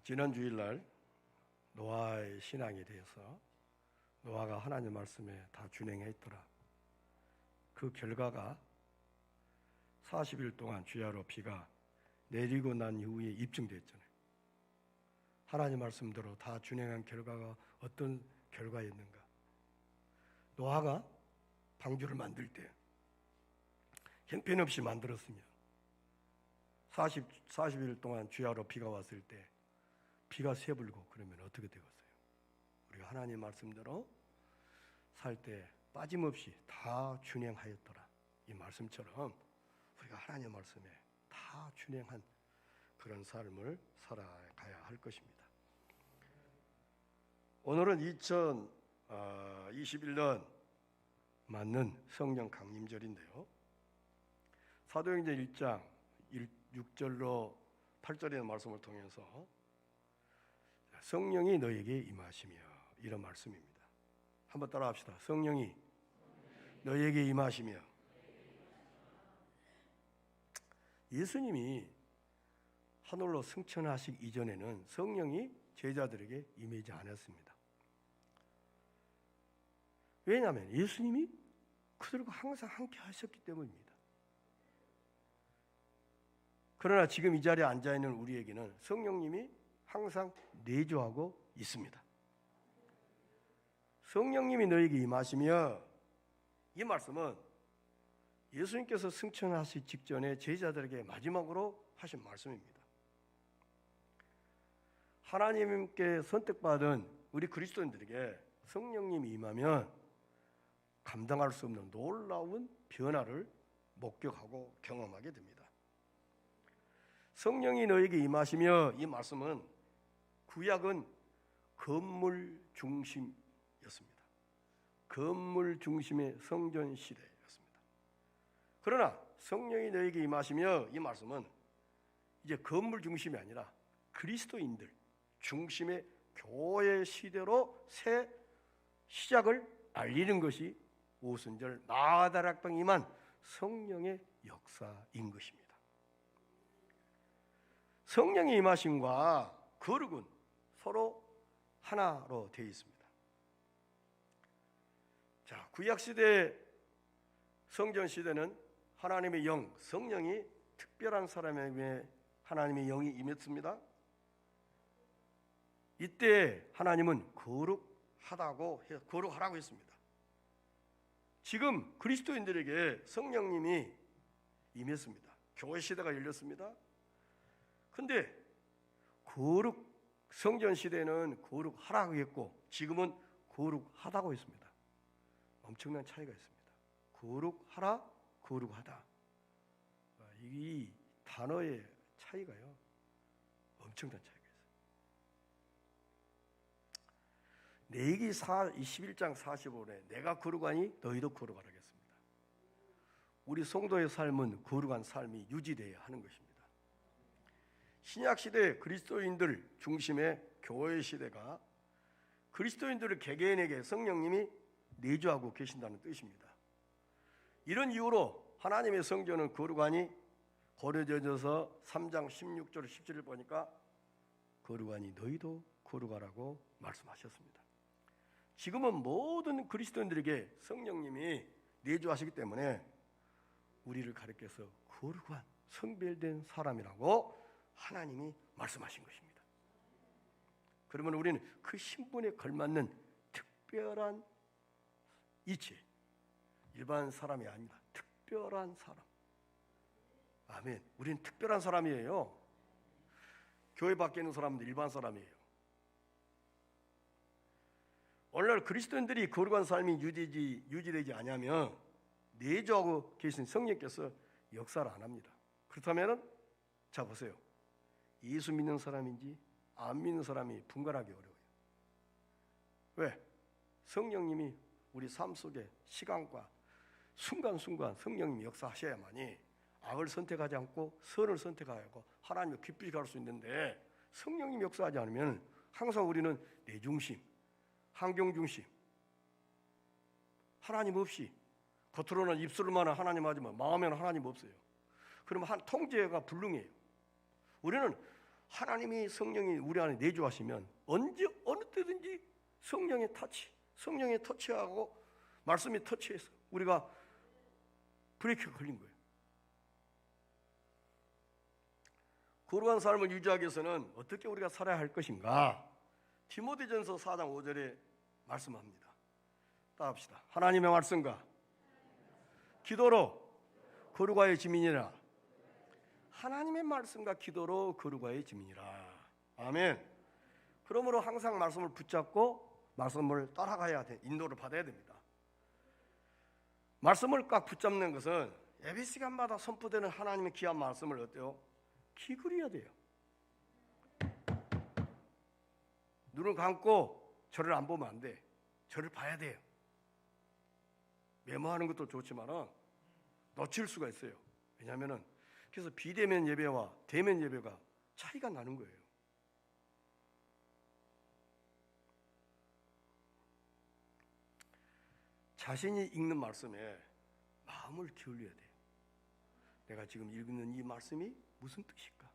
지난 주일날 노아의 신앙에 대해서 노아가 하나님 말씀에 다 준행했더라. 그 결과가 40일 동안 주야로 비가 내리고 난 이후에 입증됐잖아요. 하나님 말씀대로 다 준행한 결과가 어떤 결과였는가? 노아가 방주를 만들 때 형편없이 만들었으면 40일 동안 주야로 비가 왔을 때 비가 새불고 그러면 어떻게 되겠어요? 우리가 하나님 말씀대로 살 때 빠짐없이 다 준행하였더라. 이 말씀처럼 우리가 하나님 말씀에 다 준행한 그런 삶을 살아가야 할 것입니다. 오늘은 2021년 맞는 성령 강림절인데요. 사도행전 1장 6절로 8절의 말씀을 통해서 성령이 너에게 임하시며 이런 말씀입니다. 한번 따라 합시다. 성령이 너에게 임하시며. 예수님이 하늘로 승천하시기 이전에는 성령이 제자들에게 임하지 않았습니다. 왜냐하면 예수님이 그들과 항상 함께 하셨기 때문입니다. 그러나 지금 이 자리에 앉아있는 우리에게는 성령님이 항상 내주하고 있습니다. 성령님이 너에게 임하시며, 이 말씀은 예수님께서 승천하시기 직전에 제자들에게 마지막으로 하신 말씀입니다. 하나님께 선택받은 우리 그리스도인들에게 성령님이 임하면 감당할 수 없는 놀라운 변화를 목격하고 경험하게 됩니다. 성령이 너에게 임하시며, 이 말씀은 구약은 건물 중심이었습니다. 건물 중심의 성전 시대였습니다. 그러나 성령이 너에게 임하시며, 이 말씀은 이제 건물 중심이 아니라 그리스도인들 중심의 교회 시대로 새 시작을 알리는 것이 오순절 마가다락방에 임한 성령의 역사인 것입니다. 성령의 임하심과 거룩은 서로 하나로 되어 있습니다. 자, 구약시대 성전 시대는 하나님의 영, 성령이 특별한 사람에게 하나님의 영이 임했습니다. 이때 하나님은 거룩하라고 했습니다. 지금 그리스도인들에게 성령님이 임했습니다. 교회 시대가 열렸습니다. 근데 성전 시대는 거룩하라고 했고 지금은 거룩하다고 했습니다. 엄청난 차이가 있습니다. 거룩하라, 거룩하다. 이 단어의 차이가요, 엄청난 차이가 있어요. 레위기 21장 45절에 내가 거룩하니 너희도 거룩하라 했습니다. 우리 성도의 삶은 거룩한 삶이 유지되어야 하는 것입니다. 신약시대 그리스도인들 중심의 교회 시대가 그리스도인들을 개개인에게 성령님이 내주하고 계신다는 뜻입니다. 이런 이유로 하나님의 성전은 거룩하니 고린도전서 3장 16절 17절 보니까 거룩하니 너희도 거룩하라고 말씀하셨습니다. 지금은 모든 그리스도인들에게 성령님이 내주하시기 때문에 우리를 가리켜서 거룩한 성별된 사람이라고 하나님이 말씀하신 것입니다. 그러면 우리는 그 신분에 걸맞는 특별한 이치, 일반 사람이 아니라 특별한 사람. 아멘. 우리는 특별한 사람이에요. 교회 밖에 있는 사람들 일반 사람이에요. 오늘날 그리스도인들이 거룩한 삶이 유지되지 않으면 내주하고 계신 성령께서 역사를 안 합니다. 그렇다면 자 보세요. 예수 믿는 사람인지 안 믿는 사람이 분간하기 어려워요. 왜? 성령님이 우리 삶 속에 시간과 순간순간 성령님이 역사하셔야만이 악을 선택하지 않고 선을 선택하고 하나님을 기쁘게 갈 수 있는데, 성령님이 역사하지 않으면 항상 우리는 내 중심, 환경 중심, 하나님 없이 겉으로는 입술로만 하나님 하지만 마음에는 하나님 없어요. 그러면 통제가 불능해요. 우리는 하나님이 성령이 우리 안에 내주하시면 언제 어느 때든지 성령의 터치하고 말씀이 터치해서 우리가 브레이크가 걸린 거예요. 거룩한 삶을 유지하기 위해서는 어떻게 우리가 살아야 할 것인가? 디모데전서 4장 5절에 말씀합니다. 따라합시다. 하나님의 말씀과 기도로 거룩하여 지민이라. 하나님의 말씀과 기도로 거룩하여 지민이라. 아멘. 그러므로 항상 말씀을 붙잡고 말씀을 따라가야 돼. 인도를 받아야 됩니다. 말씀을 꽉 붙잡는 것은 예배 시간마다 선포되는 하나님의 귀한 말씀을 어때요? 기울여야 돼요. 눈을 감고 저를 안 보면 안 돼. 저를 봐야 돼요. 메모하는 것도 좋지만 놓칠 수가 있어요. 왜냐하면 그래서 비대면 예배와 대면 예배가 차이가 나는 거예요. 자신이 읽는 말씀에 마음을 기울여야 돼요. 내가 지금 읽는 이 말씀이 무슨 뜻일까?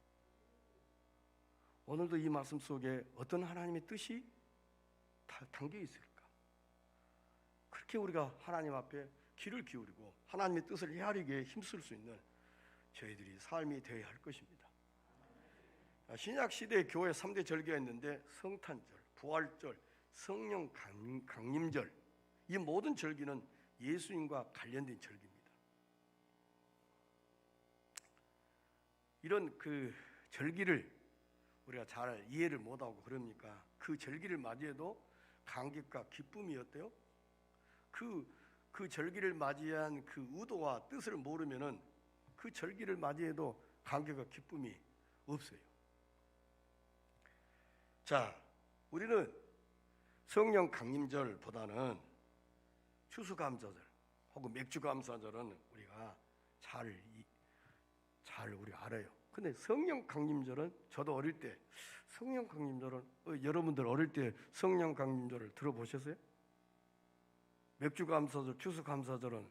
오늘도 이 말씀 속에 어떤 하나님의 뜻이 담겨 있을까? 그렇게 우리가 하나님 앞에 귀를 기울이고 하나님의 뜻을 헤아리기에 힘쓸 수 있는 저희들이 삶이 되어야 할 것입니다. 신약 시대에 교회 3대 절기가 있는데 성탄절, 부활절, 성령 강림절, 이 모든 절기는 예수님과 관련된 절기입니다. 이런 그 절기를 우리가 잘 이해를 못하고 그러니까 그 절기를 맞이해도 감격과 기쁨이 어때요? 그 절기를 맞이한 그 의도와 뜻을 모르면은 그 절기를 맞이해도 감격과 기쁨이 없어요. 자, 우리는 성령 강림절보다는 추수감사절 혹은 맥주감사절은 우리가 잘 우리가 알아요. 근데 성령 강림절은 저도 어릴 때 성령 강림절은 여러분들 어릴 때 성령 강림절을 들어보셨어요? 맥주감사절, 추수감사절은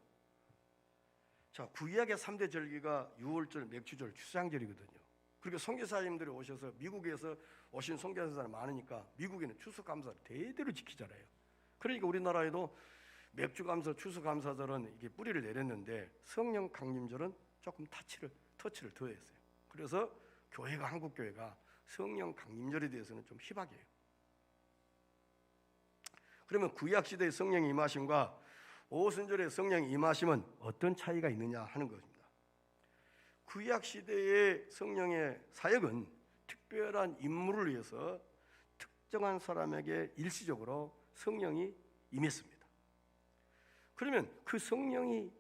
자, 구약의 3대 절기가 유월절, 맥주절, 추수장절이거든요. 그리고 선교사님들이 오셔서 미국에서 오신 선교사님이 많으니까 미국에는 추수감사를 대대로 지키잖아요. 그러니까 우리나라에도 맥주감사, 추수감사절은 이게 뿌리를 내렸는데 성령 강림절은 조금 터치를 더 했어요. 그래서 한국 교회가 성령 강림절에 대해서는 좀 희박해요. 그러면 구약 시대의 성령의 임하심과 오순절의 성령의 임하심은 어떤 차이가 있느냐 하는 것입니다. 구약 시대의 성령의 사역은 특별한 임무를 위해서 특정한 사람에게 일시적으로 성령이 임했습니다. 그러면 그 성령이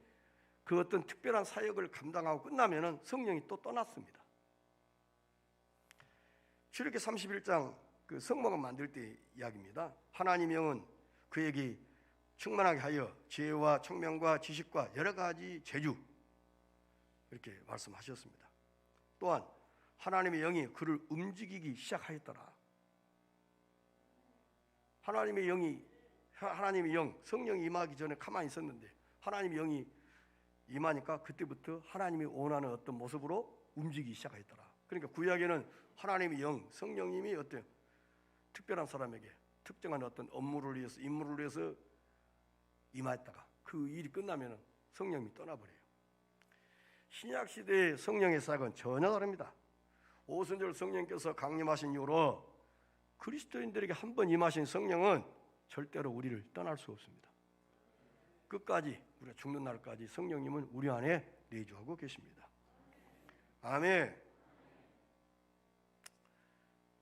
그 어떤 특별한 사역을 감당하고 끝나면은 성령이 또 떠났습니다. 출애굽기 31장 그 성막을 만들 때 이야기입니다. 하나님 영은 그에게 충만하게 하여 지혜와 총명과 지식과 여러 가지 재주 이렇게 말씀하셨습니다. 또한 하나님의 영이 그를 움직이기 시작하였더라. 하나님의 영, 성령이 임하기 전에 가만히 있었는데 하나님의 영이 임하니까 그때부터 하나님이 원하는 어떤 모습으로 움직이기 시작하였더라. 그러니까 구약에는 하나님의 영, 성령님이 어떤 특별한 사람에게 특정한 어떤 업무를 위해서 임무를 위해서 임하였다가 그 일이 끝나면 성령이 떠나버려요. 신약 시대의 성령의 사역은 전혀 다릅니다. 오순절 성령께서 강림하신 이후로 그리스도인들에게 한 번 임하신 성령은 절대로 우리를 떠날 수 없습니다. 끝까지 우리가 죽는 날까지 성령님은 우리 안에 내주하고 계십니다. 아멘.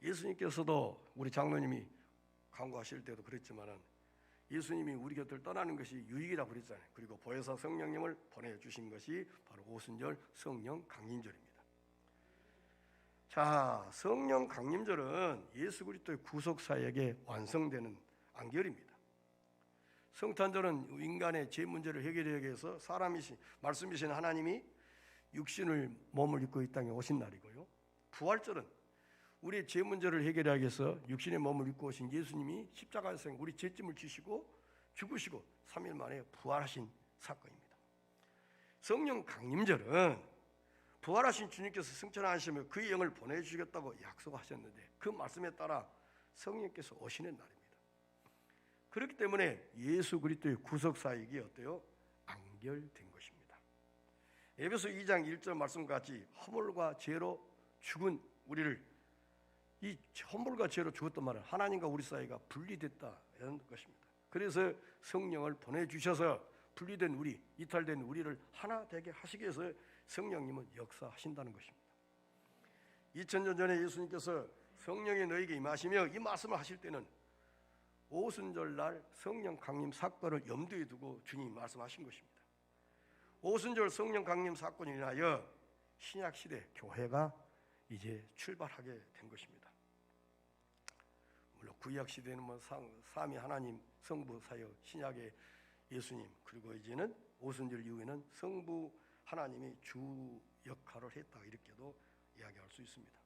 예수님께서도 우리 장로님이 강구하실 때도 그랬지만은 예수님이 우리 곁을 떠나는 것이 유익이라고 그랬잖아요. 그리고 보혜사 성령님을 보내주신 것이 바로 오순절 성령 강림절입니다. 자, 성령 강림절은 예수 그리스도의 구속 사역의 완성되는 안결입니다. 성탄절은 인간의 죄 문제를 해결하기 위해서 사람이신 말씀이신 하나님이 육신을 몸을 입고 이 땅에 오신 날이고요. 부활절은 우리의 죄 문제를 해결하기 위해서 육신의 몸을 입고 오신 예수님이 십자가에서 우리 죄짐을 지시고 죽으시고 3일 만에 부활하신 사건입니다. 성령 강림절은 부활하신 주님께서 승천하시며 그의 영을 보내주시겠다고 약속하셨는데 그 말씀에 따라 성령께서 오시는 날입니다. 그렇기 때문에 예수 그리스도의 구속사역이 어때요? 완결된 것입니다. 에베소 2장 1절 말씀과 같이 허물과 죄로 죽은 우리를, 이 허물과 죄로 죽었던 말은 하나님과 우리 사이가 분리됐다 이런 것입니다. 그래서 성령을 보내주셔서 분리된 우리, 이탈된 우리를 하나 되게 하시기 위해서 성령님은 역사하신다는 것입니다. 2000년 전에 예수님께서 성령이 너에게 임하시며 이 말씀을 하실 때는 오순절날 성령 강림 사건을 염두에 두고 주님이 말씀하신 것입니다. 오순절 성령 강림 사건이 인하여 신약시대 교회가 이제 출발하게 된 것입니다. 물론 구약시대는 삼위 하나님 성부 사역, 신약의 예수님, 그리고 이제는 오순절 이후에는 성부 하나님이 주 역할을 했다 이렇게도 이야기할 수 있습니다.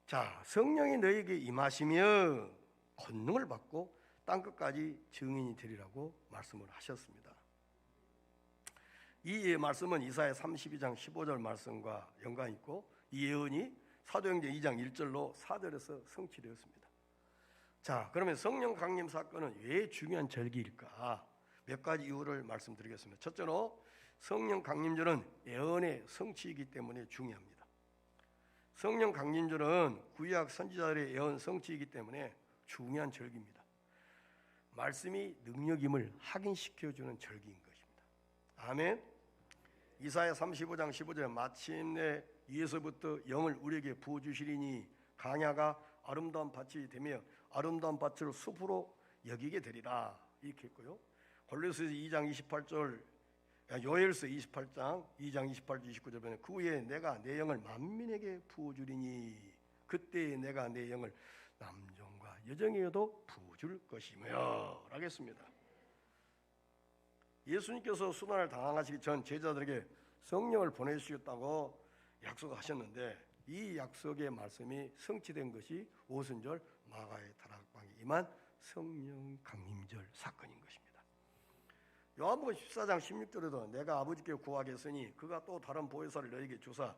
자, 성령이 너에게 임하시며 권능을 받고 땅끝까지 증인이 되리라고 말씀을 하셨습니다. 이 말씀은 이사야 32장 15절 말씀과 연관이 있고 이 예언이 사도행전 2장 1절로 4절에서 성취되었습니다. 자, 그러면 성령 강림 사건은 왜 중요한 절기일까? 몇 가지 이유를 말씀드리겠습니다. 첫째로 성령 강림절은 예언의 성취이기 때문에 중요합니다. 성령 강림절은 구약 선지자들의 예언 성취이기 때문에 중요한 절기입니다. 말씀이 능력임을 확인시켜주는 절기인 것입니다. 아멘. 이사야 35장 15절에 마침내 위에서부터 영을 우리에게 부어주시리니 강야가 아름다운 밭이 되며 아름다운 밭을 숲으로 여기게 되리라 이렇게 했고요. 골로새서 2장 28절, 요엘서 28장 2장 28절 29절 보면 그 후에 내가 내 영을 만민에게 부어주리니 그때 내가 내 영을 남종과 여종에게도 부어줄 것이며 라겠습니다. 예수님께서 수난을 당하시기 전 제자들에게 성령을 보내주시겠다고 약속하셨는데 이 약속의 말씀이 성취된 것이 오순절 마가의 다락방에 임한 성령 강림절 사건인 것입니다. 요한복음 14장 16절에도 내가 아버지께 구하겠으니 그가 또 다른 보혜사를 너희에게 주사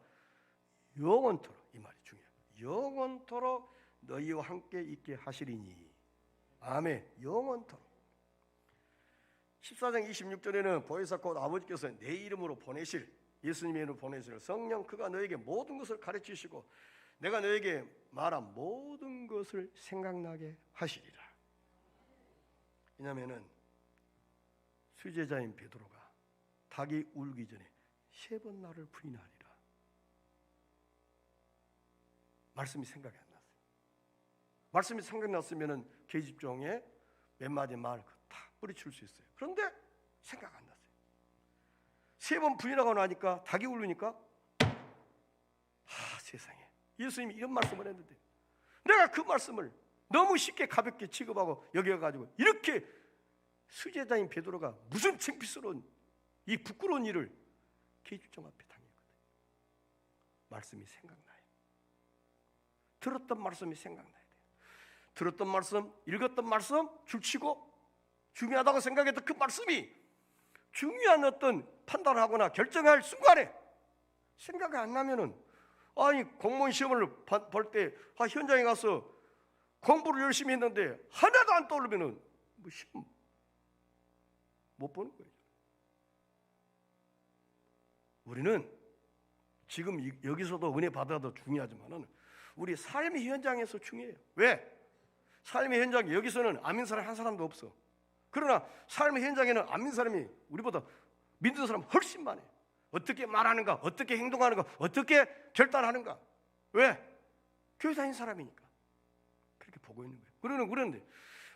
영원토록, 이 말이 중요해요. 영원토록 너희와 함께 있게 하시리니. 아멘. 영원토록. 14장 26절에는 보혜사 곧 아버지께서 내 이름으로 보내실, 예수님의 이름으로 보내실 성령, 그가 너에게 모든 것을 가르치시고 내가 너에게 말한 모든 것을 생각나게 하시리라. 왜냐하면 수제자인 베드로가 닭이 울기 전에 3번 나를 부인하리라. 말씀이 생각이 안 났어요. 말씀이 생각났으면 계집종에 몇 마디 말 다 뿌리칠 수 있어요. 그런데 생각 안 났어요. 3번 부인하고 나니까 닭이 울으니까 세상에 예수님이 이런 말씀을 했는데 내가 그 말씀을 너무 쉽게 가볍게 취급하고 여겨가지고 이렇게 수제자인 베드로가 무슨 창피스러운 이 부끄러운 일을 계집종 앞에 당했거든요. 말씀이 생각나요. 들었던 말씀이 생각나야 돼요. 들었던 말씀, 읽었던 말씀 줄치고 중요하다고 생각했던 그 말씀이 중요한 어떤 판단을 하거나 결정할 순간에 생각이 안 나면은 공무원 시험을 볼 때 현장에 가서 공부를 열심히 했는데 하나도 안 떠오르면은 시험 못 보는 거예요. 우리는 지금 여기서도 은혜 받아도 중요하지만은 우리 삶의 현장에서 중요해요. 왜? 삶의 현장에 여기서는 안 믿는 사람 한 사람도 없어. 그러나 삶의 현장에는 안 믿는 사람이 우리보다 믿는 사람 훨씬 많아요. 어떻게 말하는가, 어떻게 행동하는가, 어떻게 결단하는가. 왜? 교회 다니는 사람이니까 그렇게 보고 있는 거예요. 그런데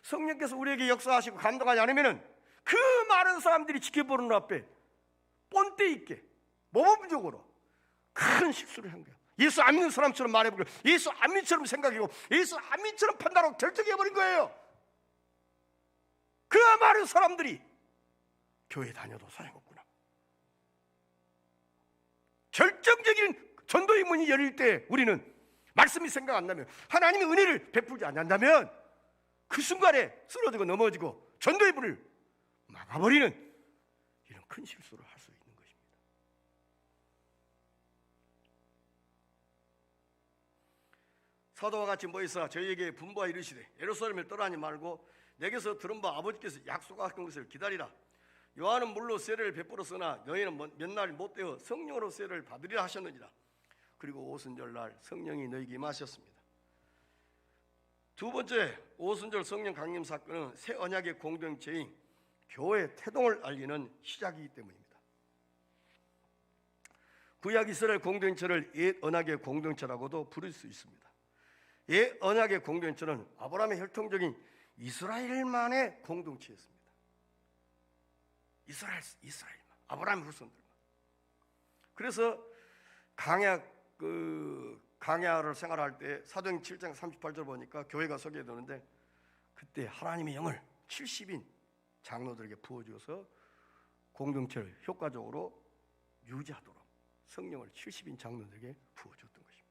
성령께서 우리에게 역사하시고 감동하지 않으면은 그 많은 사람들이 지켜보는 앞에 뻔때 있게 모범적으로 큰 실수를 한 거예요. 예수 안 믿는 사람처럼 말해버리고 예수 안 믿처럼 생각하고 예수 안 믿처럼 판단하고 결정해버린 거예요. 그 많은 사람들이 교회 다녀도 소용없구나. 결정적인 전도의 문이 열릴 때 우리는 말씀이 생각 안 나면 하나님의 은혜를 베풀지 않는다면 그 순간에 쓰러지고 넘어지고 전도의 문을 막아버리는 이런 큰 실수를 할 수 있는 것입니다. 사도와 같이 모이사 저희에게 분부하 이르시되 예루살렘을 떠나지 말고 내게서 들은 바 아버지께서 약속하신 것을 기다리라. 요한은 물로 세례를 베풀었으나 너희는 몇 날 못되어 성령으로 세례를 받으리라 하셨느니라. 그리고 오순절날 성령이 너희에게 임하셨습니다. 두 번째 오순절 성령 강림 사건은 새 언약의 공동체인 교회 태동을 알리는 시작이기 때문입니다. 구약 이스라엘 공동체를 옛 언약의 공동체라고도 부를 수 있습니다. 옛 언약의 공동체는 아브라함의 혈통적인 이스라엘만의 공동체였습니다. 이스라엘만, 아브라함의 후손들만. 그래서 강야를 생활할 때 사도행 7장 38절 보니까 교회가 소개되는데 그때 하나님의 영을 70인 장로들에게 부어주어서 공동체를 효과적으로 유지하도록 성령을 70인 장로들에게 부어줬던 것입니다.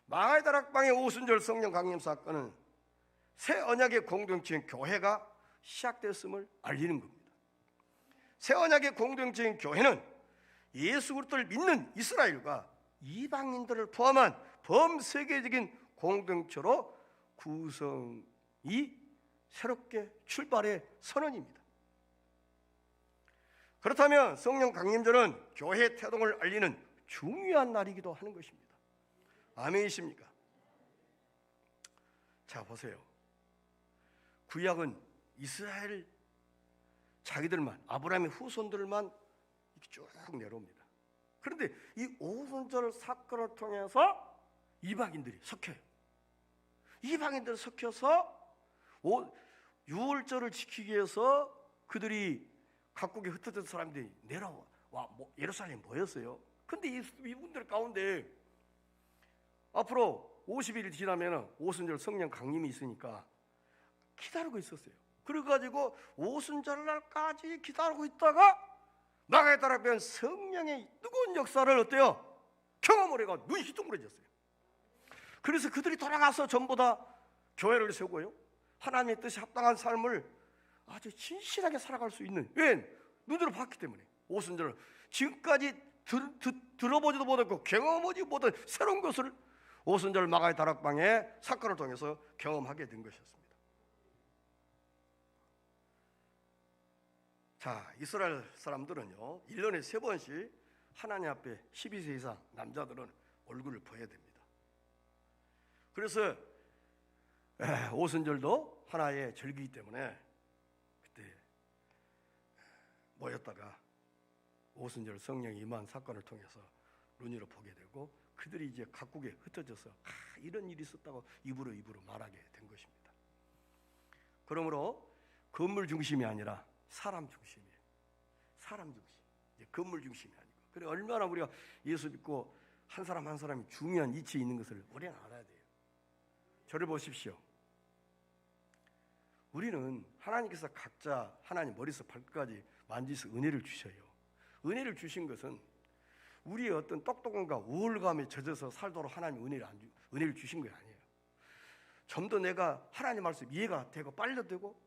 마가의 다락방의 오순절 성령 강림 사건은 새 언약의 공동체인 교회가 시작됐음을 알리는 겁니다. 새 언약의 공동체인 교회는 예수 그리스도를 믿는 이스라엘과 이방인들을 포함한 범세계적인 공동체로 구성이 새롭게 출발의 선언입니다. 그렇다면 성령 강림절은 교회 태동을 알리는 중요한 날이기도 하는 것입니다. 아멘이십니까? 자, 보세요. 구약은 이스라엘 자기들만, 아브라함의 후손들만 이렇게 쭉 내려옵니다. 그런데 이 오순절 사건을 통해서 이방인들이 섞여요. 이방인들이 섞여서 유월절을 지키기 위해서 그들이 각국에 흩어진 사람들이 내려와 예루살렘에 모였어요. 근데 이분들 가운데 앞으로 50일이 지나면 오순절 성령 강림이 있으니까 기다리고 있었어요. 그래가지고 오순절날까지 기다리고 있다가 마가에 따라면 성령의 뜨거운 역사를 어때요? 경험을 해가 눈이 희둥그레졌어요. 그래서 그들이 돌아가서 전부 다 교회를 세우고요, 하나님의 뜻에 합당한 삶을 아주 진실하게 살아갈 수 있는, 왜? 눈으로 봤기 때문에. 오순절을 지금까지 들어보지도 못했고 경험하지 못한 새로운 것을 오순절 마가의 다락방의 사건을 통해서 경험하게 된 것이었습니다. 자, 이스라엘 사람들은요 1년에 3번씩 하나님 앞에 12세 이상 남자들은 얼굴을 보여야 됩니다. 그래서 오순절도 하나의 절기이기 때문에 그때 모였다가 오순절 성령이 임한 사건을 통해서 눈으로 보게 되고 그들이 이제 각국에 흩어져서 이런 일이 있었다고 입으로 말하게 된 것입니다. 그러므로 건물 중심이 아니라 사람 중심이에요. 사람 중심, 이제 건물 중심이 아니고. 그래 얼마나 우리가 예수 믿고 한 사람 한 사람이 중요한 이치에 있는 것을 우리는 알아야 돼요. 저를 보십시오. 우리는 하나님께서 각자 하나님 머리에서 발끝까지 만지서 은혜를 주셔요. 은혜를 주신 것은 우리의 어떤 똑똑함과 우월감에 젖어서 살도록 하나님 은혜를 주신 게 아니에요. 좀 더 내가 하나님 말씀 이해가 되고 빨려들고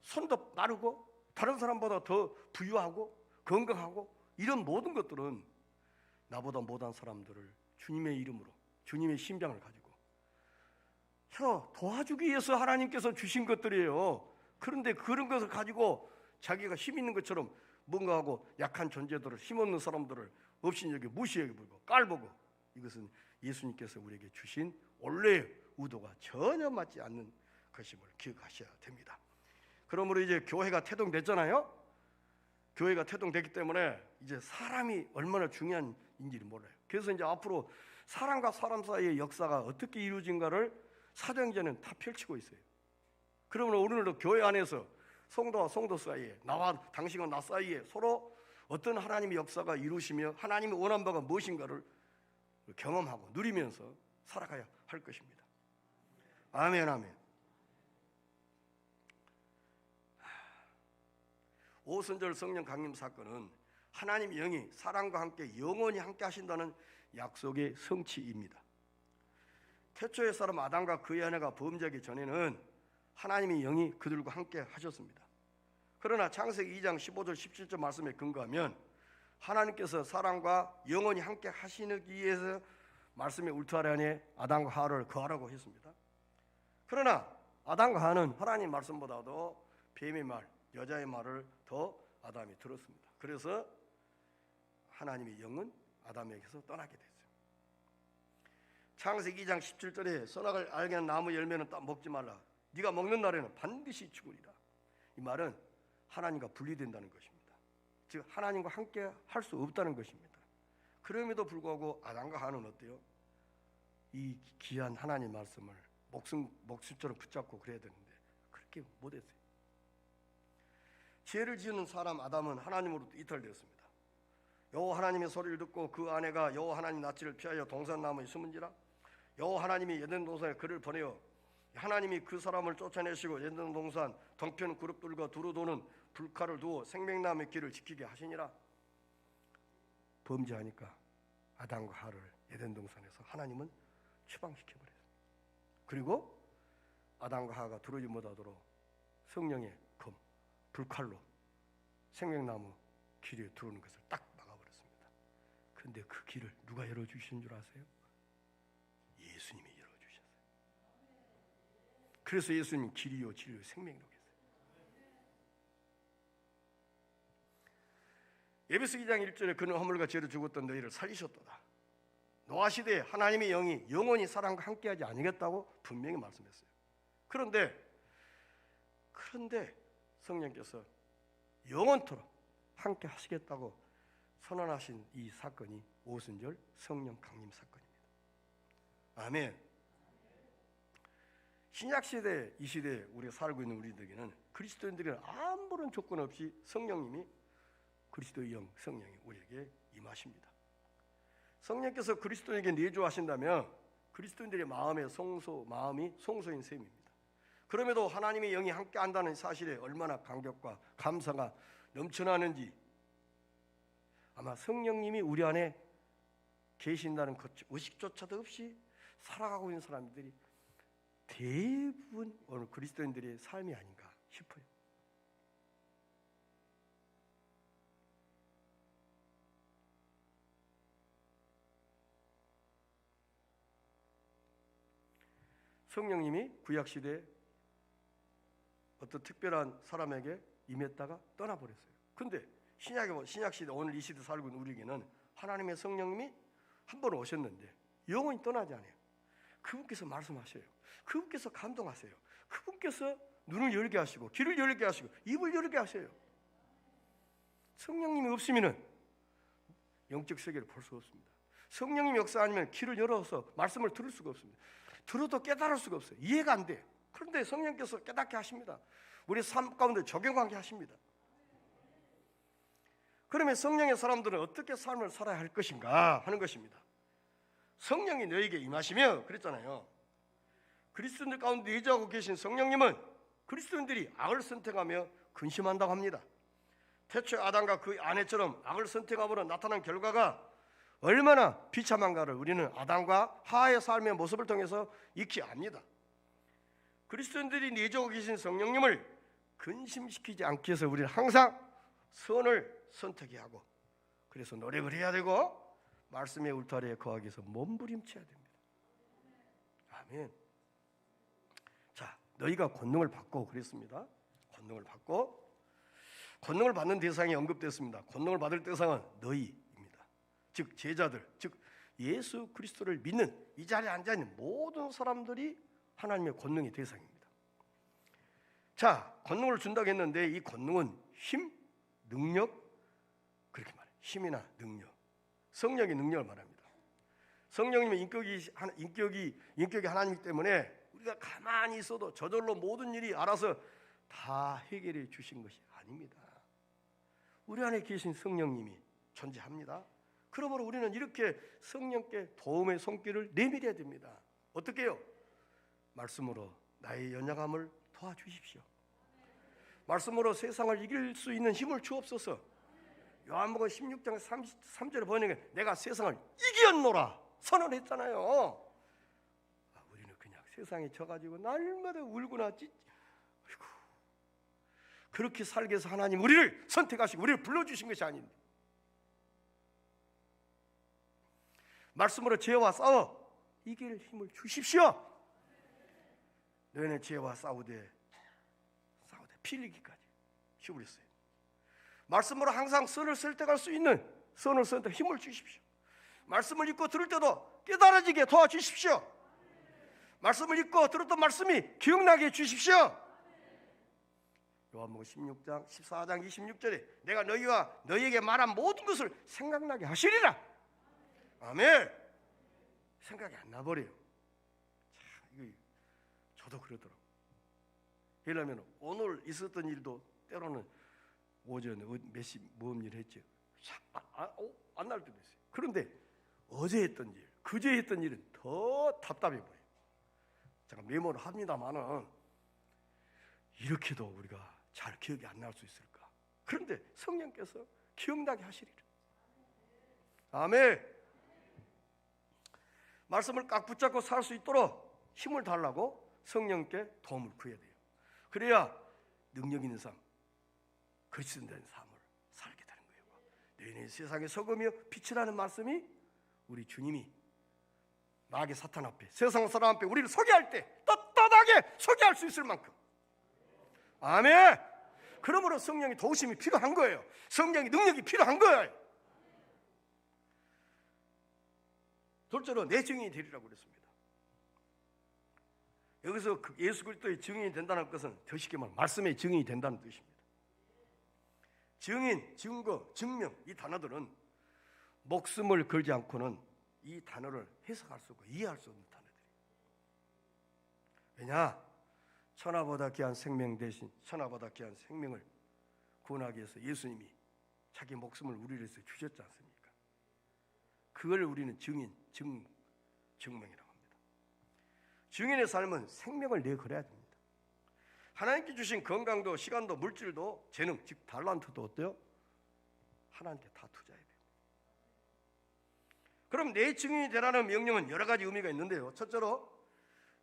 손도 빠르고 다른 사람보다 더 부유하고 건강하고 이런 모든 것들은 나보다 못한 사람들을 주님의 이름으로 주님의 심장을 가지고 도와주기 위해서 하나님께서 주신 것들이에요. 그런데 그런 것을 가지고 자기가 힘 있는 것처럼 뭔가 하고 약한 존재들을, 힘없는 사람들을 업신여기 무시해보고 깔보고, 이것은 예수님께서 우리에게 주신 원래의 의도가 전혀 맞지 않는 것임을 기억하셔야 됩니다. 그러므로 이제 교회가 태동됐잖아요. 교회가 태동됐기 때문에 이제 사람이 얼마나 중요한지를 몰라요. 그래서 이제 앞으로 사람과 사람 사이의 역사가 어떻게 이루어진가를 사도행전은 다 펼치고 있어요. 그러므로 오늘도 교회 안에서 성도와 성도 사이에, 나와 당신과 나 사이에 서로 어떤 하나님의 역사가 이루시며 하나님의 원한 바가 무엇인가를 경험하고 누리면서 살아가야 할 것입니다. 아멘, 아멘. 오순절 성령 강림 사건은 하나님의 영이 사람과 함께 영원히 함께 하신다는 약속의 성취입니다. 태초의 사람 아담과 그의 아내가 범죄하기 전에는 하나님의 영이 그들과 함께 하셨습니다. 그러나 창세기 2장 15절 17절 말씀에 근거하면 하나님께서 사람과 영원히 함께 하시기 위해서 말씀의 울타리 안에 아담과 하와를 거하라고 했습니다. 그러나 아담과 하와는 하나님 말씀보다도 뱀의 말, 여자의 말을 더 아담이 들었습니다. 그래서 하나님의 영은 아담에게서 떠나게 됐어요. 창세기 2장 17절에 선악을 알게 하는 나무 열매는 먹지 말라. 네가 먹는 날에는 반드시 죽으리라. 이 말은 하나님과 분리된다는 것입니다. 즉 하나님과 함께 할 수 없다는 것입니다. 그럼에도 불구하고 아담과 하와는 어때요? 이 귀한 하나님 말씀을 목숨처럼 붙잡고 그래야 되는데 그렇게 못했어요. 죄를 지은 사람 아담은 하나님으로부터 이탈되었습니다. 여호와 하나님의 소리를 듣고 그 아내가 여호와 하나님 낯을 피하여 동산나무에 숨은지라. 여호와 하나님이 에덴 동산에 그를 보내어 하나님이 그 사람을 쫓아내시고 에덴 동산 동편 그룹들과 두루 도는 불칼을 두어 생명나무의 길을 지키게 하시니라. 범죄하니까 아담과 하와를 에덴 동산에서 하나님은 추방시켜버렸어요. 그리고 아담과 하와가 두루지 못하도록 성령의 검, 불칼로 생명나무 길에 들어오는 것을 딱 막아버렸습니다. 그런데 그 길을 누가 열어주신 줄 아세요? 예수님이 열어주셨어요. 그래서 예수님 길이요 진리요 생명이라고 했어요. 에베소 2장 1절에 그는 허물과 죄로 죽었던 너희를 살리셨도다. 노아 시대에 하나님의 영이 영원히 사람과 함께하지 아니겠다고 분명히 말씀했어요. 그런데 성령께서 영원토록 함께 하시겠다고 선언하신 이 사건이 오순절 성령 강림 사건입니다. 아멘. 신약 시대 이 시대에 우리가 살고 있는 우리들에게는 그리스도인들은 아무런 조건 없이 성령님이 그리스도의 영 성령이 우리에게 임하십니다. 성령께서 그리스도에게 내주하신다면 그리스도인들의 마음이 송소인 셈입니다. 그럼에도 하나님의 영이 함께 한다는 사실에 얼마나 감격과 감사가 넘쳐나는지 아마 성령님이 우리 안에 계신다는 것 의식조차도 없이 살아가고 있는 사람들이 대부분 오늘 그리스도인들의 삶이 아닌가 싶어요. 성령님이 구약시대에 어떤 특별한 사람에게 임했다가 떠나버렸어요. 근데 신약시대 오늘 이 시대 살고 있는 우리에게는 하나님의 성령님이 한 번 오셨는데 영원히 떠나지 않아요. 그분께서 말씀하셔요. 그분께서 감동하세요. 그분께서 눈을 열게 하시고 귀를 열게 하시고 입을 열게 하셔요. 성령님이 없으면 영적 세계를 볼 수 없습니다. 성령님 역사 아니면 귀를 열어서 말씀을 들을 수가 없습니다. 들어도 깨달을 수가 없어요. 이해가 안 돼요. 그런데 성령께서 깨닫게 하십니다. 우리 삶 가운데 적용하게 하십니다. 그러면 성령의 사람들은 어떻게 삶을 살아야 할 것인가 하는 것입니다. 성령이 너에게 임하시며 그랬잖아요. 그리스도인들 가운데 내주하고 계신 성령님은 그리스도인들이 악을 선택하며 근심한다고 합니다. 태초에 아담과 그 아내처럼 악을 선택함으로 나타난 결과가 얼마나 비참한가를 우리는 아담과 하와의 삶의 모습을 통해서 익히 압니다. 그리스도인들이 내주하고 계신 성령님을 근심시키지 않기 위해서 우리는 항상 선을 선택해야 하고 그래서 노력을 해야 되고 말씀의 울타리에 거하기 위해서 몸부림쳐야 됩니다. 아멘. 자, 너희가 권능을 받고 그랬습니다. 권능을 받는 대상이 언급됐습니다. 권능을 받을 대상은 너희입니다. 즉 제자들, 즉 예수 그리스도를 믿는 이 자리에 앉아있는 모든 사람들이 하나님의 권능의 대상입니다. 자, 권능을 준다고 했는데 이 권능은 힘, 능력 그렇게 말해요. 힘이나 능력, 성령의 능력을 말합니다. 성령님의 인격이 하나님이기 때문에 우리가 가만히 있어도 저절로 모든 일이 알아서 다 해결해 주신 것이 아닙니다. 우리 안에 계신 성령님이 존재합니다. 그러므로 우리는 이렇게 성령께 도움의 손길을 내밀어야 됩니다. 어떻게 해요? 말씀으로 나의 연약함을 도와주십시오. 말씀으로 세상을 이길 수 있는 힘을 주옵소서. 요한복음 16장 33절에 보니까 내가 세상을 이겼노라 선언했잖아요. 우리는 그냥 세상에 져가지고 날마다 울거나 아이고, 그렇게 살게 해서 하나님 우리를 선택하시고 우리를 불러주신 것이 아닌데 말씀으로 죄와 싸워 이길 힘을 주십시오. 너희는 죄와 싸우되 피 흘리기까지 쉬우렸어요. 말씀으로 항상 선을 선택할 수 있는 선을 선택 힘을 주십시오. 말씀을 읽고 들을 때도 깨달아지게 도와주십시오. 말씀을 읽고 들었던 말씀이 기억나게 해주십시오. 요한복음 16장 14장 26절에 내가 너희와 너희에게 말한 모든 것을 생각나게 하시리라. 아멘. 생각이 안 나버려요. 참, 이거 저도 그러더라고요. 왜냐하면 오늘 있었던 일도 때로는 오전에 몇 시 무슨 일 했죠. 안 날 때도 있어요. 그런데 어제 했던 일, 그제 했던 일은 더 답답해 보여요. 제가 메모를 합니다만은 이렇게도 우리가 잘 기억이 안 날 수 있을까? 그런데 성령께서 기억나게 하시리라. 아멘. 말씀을 꽉 붙잡고 살 수 있도록 힘을 달라고 성령께 도움을 구해야 돼요. 그래야 능력 있는 삶, 그리스도인 삶을 살게 되는 거예요. 너희는 세상의 소금이요 빛이라는 말씀이 우리 주님이 마귀 사탄 앞에 세상 사람 앞에 우리를 소개할 때 떳떳하게 소개할 수 있을 만큼. 아멘. 그러므로 성령의 도우심이 필요한 거예요. 성령의 능력이 필요한 거예요. 둘째로 내 증인이 되리라고 그랬습니다. 여기서 예수 그리스도의 증인이 된다는 것은 더 쉽게 말하면 말씀의 증인이 된다는 뜻입니다. 증인, 증거, 증명 이 단어들은 목숨을 걸지 않고는 이 단어를 해석할 수 없고 이해할 수 없는 단어들이에요. 왜냐? 천하보다 귀한 생명 대신 천하보다 귀한 생명을 구원하기 위해서 예수님이 자기 목숨을 우리를 위해서 주셨지 않습니까? 그걸 우리는 증인, 증명이라고 합니다. 증인의 삶은 생명을 내걸어야 됩니다. 하나님께 주신 건강도 시간도 물질도 재능, 즉 달란트도 어때요? 하나님께 다 투자해야 됩니다. 그럼 내 증인이 되라는 명령은 여러 가지 의미가 있는데요. 첫째로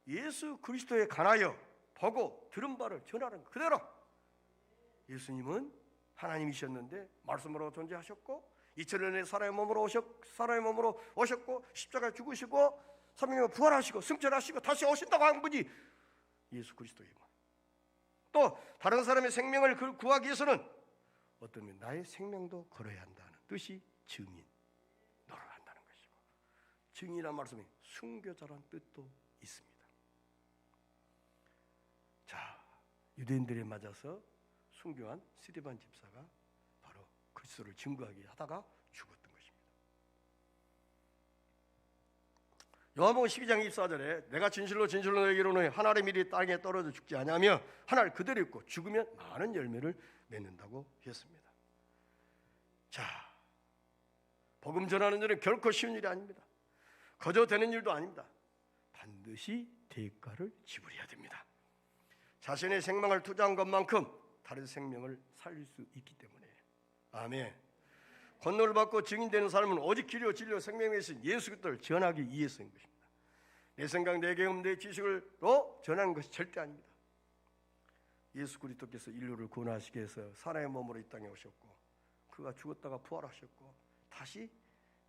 예수 그리스도에 관하여 보고 들은 바를 전하는 것 그대로. 예수님은 하나님이셨는데 말씀으로 존재하셨고 2000년에 사람의 몸으로 오셨고 십자가에 죽으시고 3일째 부활하시고 승천하시고 다시 오신다고 한 분이 예수 그리스도이고, 또 다른 사람의 생명을 구하기 위해서는 어떤 면 나의 생명도 걸어야 한다는 뜻이 증인 노를 한다는 것이고, 증인이라는 말씀이 순교자라는 뜻도 있습니다. 자, 유대인들에 맞아서 순교한 스데반 집사가 바로 그리스도를 증거하게 하다가 죽었던 것입니다. 요한복음 12장 24절에 내가 진실로 너에게 이르노니 한 알의 밀이 땅에 떨어져 죽지 아니하며 한 알 그대로 있고 죽으면 많은 열매를 맺는다고 했습니다. 자, 복음 전하는 일은 결코 쉬운 일이 아닙니다. 거저 되는 일도 아닙니다. 반드시 대가를 지불해야 됩니다. 자신의 생명을 투자한 것만큼 다른 생명을 살릴 수 있기 때문에. 아멘. 권능을 받고 증인되는 삶은 오직 길이요 진리요 생명이신 예수 그리스도를 전하기 위해서인 것입니다. 내 생각, 내 경험, 내 지식으로 전하는 것이 절대 아닙니다. 예수 그리스도께서 인류를 구원하시기 위해서 사람의 몸으로 이 땅에 오셨고, 그가 죽었다가 부활하셨고 다시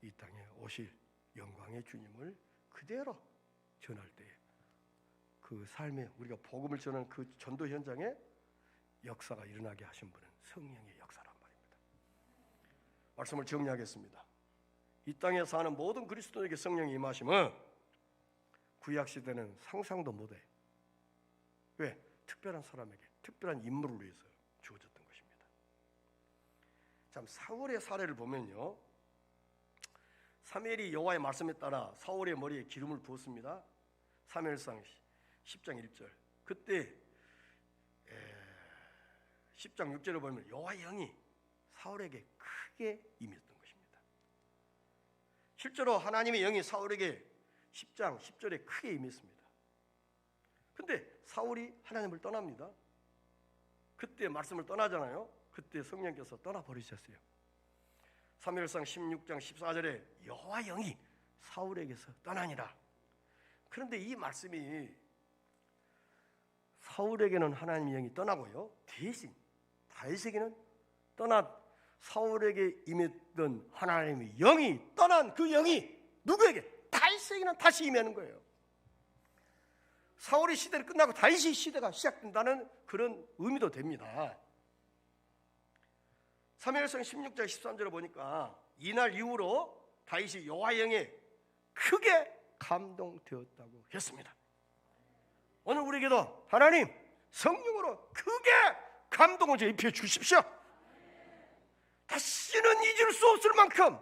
이 땅에 오실 영광의 주님을 그대로 전할 때 그 삶에 우리가 복음을 전하는 그 전도 현장에 역사가 일어나게 하신 분은 성령의 역사란 말입니다. 말씀을 정리하겠습니다. 이 땅에 사는 모든 그리스도에게 성령이 임하심은 구약 시대는 상상도 못해. 왜? 특별한 사람에게, 특별한 인물을 위해서 주어졌던 것입니다. 참, 사울의 사례를 보면요, 사무엘이 여호와의 말씀에 따라 사울의 머리에 기름을 부었습니다. 사무엘상 10장 1절. 그때 10장 6절을 보면 여호와의 영이 사울에게 크게 임했던 것입니다. 실제로 하나님의 영이 사울에게 10장 10절에 크게 임했습니다. 근데 사울이 하나님을 떠납니다. 그때 말씀을 떠나잖아요. 그때 성령께서 떠나버리셨어요. 사무엘상 16장 14절에 여호와 영이 사울에게서 떠나니라. 그런데 이 말씀이 사울에게는 하나님의 영이 떠나고요, 대신 다윗에게는 사울에게 임했던 하나님의 영이 떠난 그 영이 누구에게? 다윗에게는 다시 임하는 거예요. 사울의 시대를 끝나고 다윗의 시대가 시작된다는 그런 의미도 됩니다. 사무엘상 16장 13절을 보니까 이날 이후로 다윗이 여호와의 영에 크게 감동되었다고 했습니다. 오늘 우리에게도 하나님 성령으로 크게 감동을 입혀 주십시오. 다시는 잊을 수 없을 만큼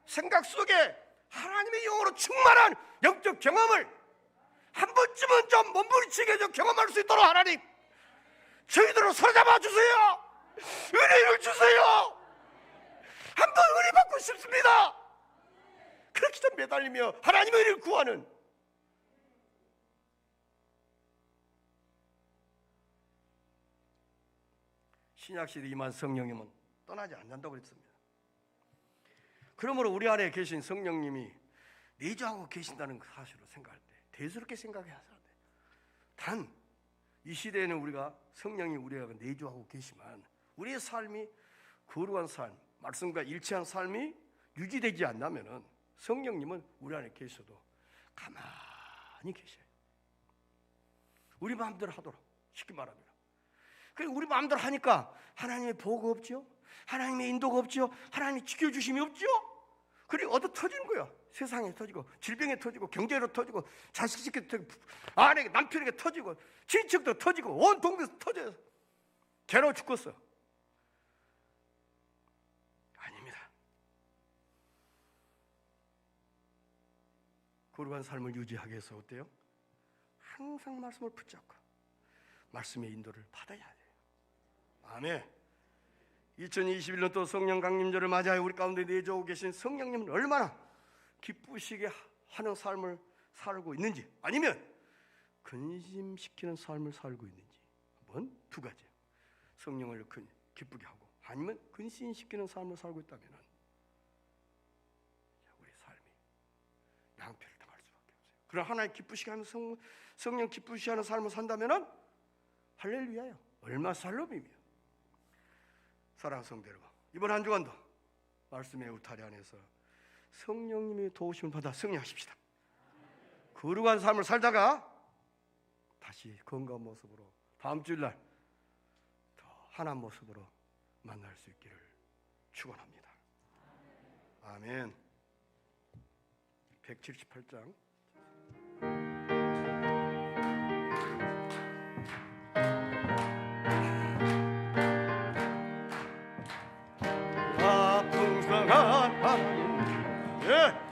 생각 속에 하나님의 영으로 충만한 영적 경험을 한 번쯤은 좀 몸부림치게 좀 경험할 수 있도록 하나님 저희들을 사로잡아 주세요. 은혜를 주세요. 한번 은혜 받고 싶습니다. 그렇게 좀 매달리며 하나님의 은혜를 구하는 신약시대 임한 성령님은 떠나지 않는다고 그랬습니다. 그러므로 우리 안에 계신 성령님이 내주하고 계신다는 사실을 생각할 때 대수롭게 생각해야 돼. 단 이 시대에는 우리가 성령이 우리가 내주하고 계시지만 우리의 삶이 거룩한 삶, 말씀과 일치한 삶이 유지되지 않다면 성령님은 우리 안에 계셔도 가만히 계셔요. 우리 마음대로 하도록, 쉽게 말하면. 그리고 우리 마음대로 하니까 하나님의 보호가 없죠. 하나님의 인도가 없죠. 하나님의 지켜주심이 없죠. 그리고 얻어 터지는 거예요. 세상에 터지고 질병에 터지고 경제로 터지고 자식에게 터지고 아내에게 남편에게 터지고 친척도 터지고 온 동네에서 터져요. 괴로워 죽겠어. 아닙니다. 거룩한 삶을 유지하기 위해서 어때요? 항상 말씀을 붙잡고 말씀의 인도를 받아야 돼요. 아멘. 2021년도 성령 강림절을 맞이하여 우리 가운데 내주고 계신 성령님은 얼마나 기쁘시게 하는 삶을 살고 있는지, 아니면 근심시키는 삶을 살고 있는지, 한번 두 가지. 성령을 기쁘게 하고 아니면 근심시키는 삶을 살고 있다면 우리 삶이 양표를 당할 수밖에 없어요. 그럼 하나님 기쁘시게 하는 성령 기쁘시게 하는 삶을 산다면 할렐루야요. 얼마 살롬이며. 사랑하는 성도 여러분, 이번 한 주간도 말씀의 울타리 안에서 성령님의 도우심을 받아 승리하십시다. 거룩한 삶을 살다가 다시 건강한 모습으로 다음 주일날 더 환한 모습으로 만날 수 있기를 축원합니다. 아멘. 178장 풍성한 하나님, 예.